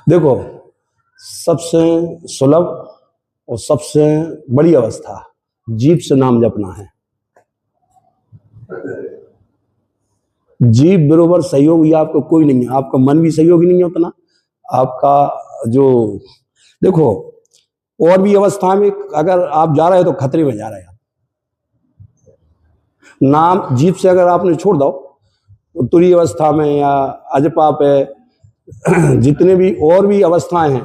देखो, सबसे सुलभ और सबसे बड़ी अवस्था जीभ से नाम जपना है। जीभ बरोबर सहयोगी आपको कोई नहीं है। आपका मन भी सहयोगी नहीं है उतना। आपका जो देखो, और भी अवस्था में अगर आप जा रहे हो तो खतरे में जा रहे हैं। नाम जीभ से अगर आपने छोड़ दो तो तुरीय अवस्था में या अजपा पे जितने भी और भी अवस्थाएं हैं,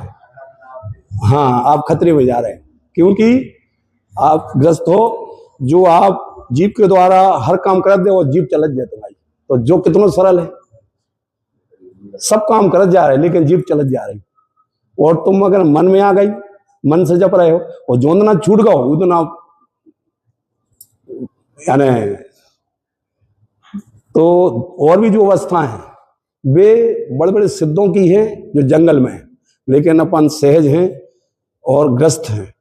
हाँ, आप खतरे में जा रहे हैं। क्योंकि आप ग्रस्त हो, जो आप जीभ के द्वारा हर काम कर दे वो जीभ चलत जाए तुम्हारी। तो जो कितना सरल है, सब काम करत जा रहे लेकिन जीभ चलत जा रही। और तुम अगर मन में आ गई, मन से जप रहे हो और जो ना छूट गो उतना, यानी तो और भी जो अवस्थाएं हैं वे बड़े बड़े सिद्धों की हैं जो जंगल में है, लेकिन अपन सहज हैं और ग्रस्त हैं।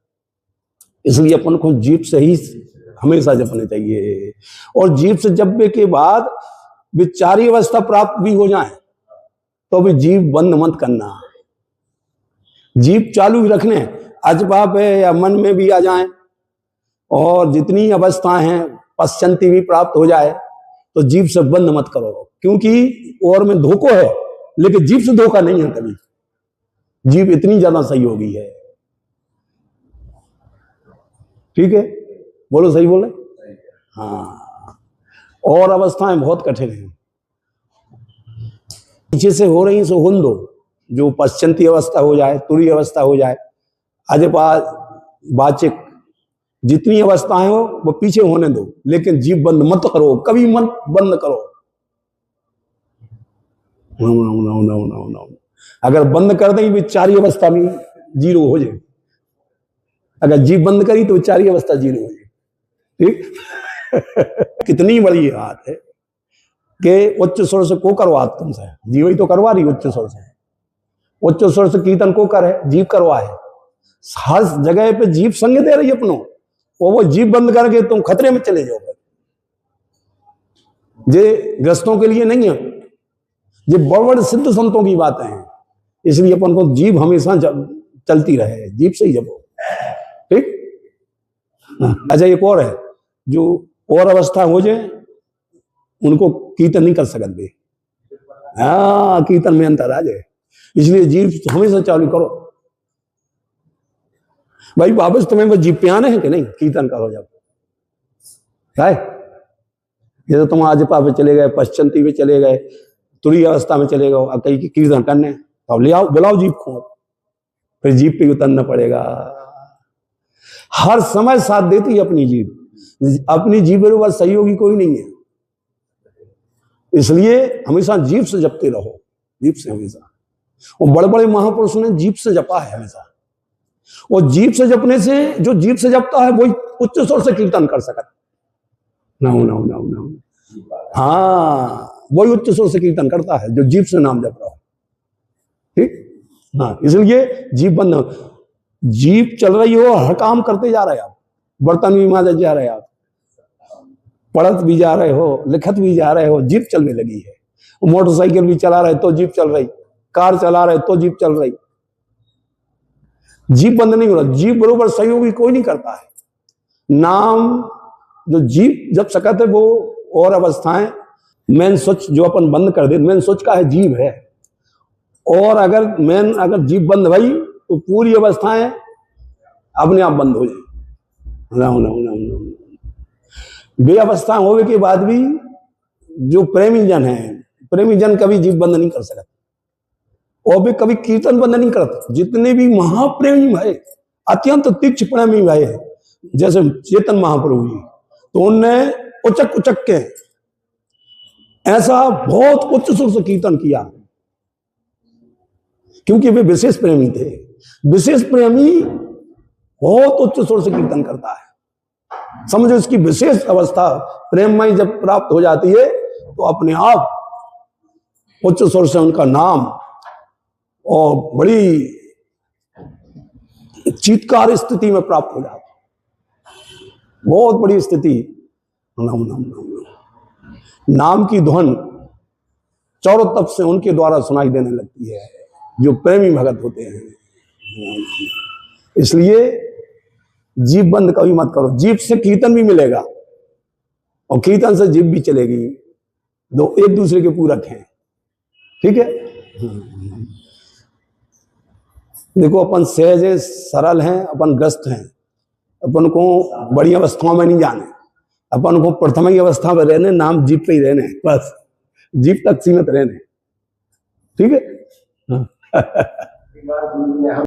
इसलिए अपन को जीभ से ही हमेशा जपने चाहिए। और जीभ से जपने के बाद विचारी अवस्था प्राप्त भी हो जाए तो भी जीभ बंद मत करना, जीभ चालू ही रखने। अजपा पे या मन में भी आ जाए और जितनी अवस्थाएं हैं पश्चंती भी प्राप्त हो जाए तो जीभ से बंद मत करो। क्योंकि और में धोखो है लेकिन जीभ से धोखा नहीं है कभी। जीभ इतनी ज्यादा सहयोगी है। ठीक है, बोलो, सही बोले? हाँ। और अवस्थाएं बहुत कठिन हैं, पीछे से हो रही सो होन दो। जो पश्चंती अवस्था हो जाए, तुरीय अवस्था हो जाए, अजपा, वाचिक, जितनी अवस्थाएं हो वो पीछे होने दो, लेकिन जीभ बंद मत करो, कभी मत बंद करो। अगर बंद कर देंगे विचारी अवस्था में जीरो हो जाए। अगर जीभ बंद करी तो विचारी अवस्था जीरो हो जाए। ठीक। कितनी बड़ी बात है कि उच्च स्वर से को करवा तुमसे, जीव ही तो करवा रही उच्च स्वर से। उच्च स्वर से कीर्तन को करे, जीभ करवा है। हर जगह पे जीभ संग दे रही अपनों, और वो जीभ बंद करके तुम खतरे में चले जाओगे। ये ग्रस्तों के लिए नहीं है, ये बड़े बड़े सिद्ध संतों की बातें हैं। इसलिए अपन को जीभ हमेशा चलती रहे, जीभ से ही जपो। ठीक। अच्छा, एक और है, जो और अवस्था हो जाए उनको कीर्तन नहीं कर सकते। हाँ, कीर्तन में अंतर आ जाए, इसलिए जीभ हमेशा चालू करो। भाई वापस तुम्हें वो जीभ पे आने हैं कि नहीं, कीर्तन करो जब है। जैसे तुम अजपा पे चले गए, पश्चंती पे चले गए, तुरीय अवस्था में चले गए, कहीं की कीर्तन करने, तो ले आओ, बुलाओ जीभ को, फिर जीभ पे उतरना पड़ेगा। हर समय साथ देती है अपनी जीभ। अपनी जीभ बराबर सहयोगी कोई नहीं है। इसलिए हमेशा जीभ से जपते रहो, जीभ से हमेशा। और बड़े बड़े महापुरुषों ने जीभ से जपा है हमेशा। और जीभ से जपने से, जो जीभ से जपता है वही उच्च स्वर से कीर्तन कर सकता। हाँ, वही उच्च स्वर से कीर्तन करता है जो जीभ से नाम जप रहा हो। ठीक। हाँ, इसलिए जीभ बंद, जीभ चल रही हो, हर काम करते जा रहे आप, बर्तन भी मांजे जा रहे आप, पढ़त भी जा रहे हो, लिखत भी जा रहे हो, जीभ चलने लगी है। मोटरसाइकिल भी चला रहे तो जीभ चल रही, कार चला रहे तो जीभ चल रही। जीभ बंद नहीं हो रहा। जीभ बरोबर सहयोगी कोई नहीं करता है। नाम जो जीभ जब सकत है वो और अवस्थाएं, मेन स्विच जो अपन बंद कर दे, मेन स्विच का है जीभ है। और अगर जीभ बंद भई तो पूरी अवस्थाएं अपने आप बंद हो जाए। वे अवस्था होने के बाद भी जो प्रेमी जन है, प्रेमी जन कभी जीभ बंद नहीं कर सकते, और वे कभी कीर्तन बंद नहीं करते। जितने भी महाप्रेमी भाई, अत्यंत तीक्ष्ण प्रेमी भाई है, जैसे चेतन महाप्रभु जी, तो उनने उचक उचक के ऐसा बहुत उच्च सुर से कीर्तन किया, क्योंकि वे विशेष प्रेमी थे। विशेष प्रेमी बहुत उच्च सुर से कीर्तन करता है। समझो, इसकी विशेष अवस्था प्रेममय जब प्राप्त हो जाती है तो अपने आप उच्च स्वर से उनका नाम और बड़ी चीत्कार स्थिति में प्राप्त हो जाता है। बहुत बड़ी स्थिति। नाम की ध्वन चारों तरफ से उनके द्वारा सुनाई देने लगती है। जो प्रेमी भगत होते हैं। इसलिए जीभ बंद कभी मत करो। जीभ से कीर्तन भी मिलेगा और कीर्तन से जीभ भी चलेगी, दो एक दूसरे के पूरक हैं। ठीक है। देखो अपन सहज हैं, सरल हैं, अपन ग्रस्त हैं, अपन को बड़ी अवस्थाओं में नहीं जाने, अपन को प्रथम ही अवस्था में रहने, नाम जीभ पे ही रहने, बस जीभ तक सीमित रहने। ठीक है।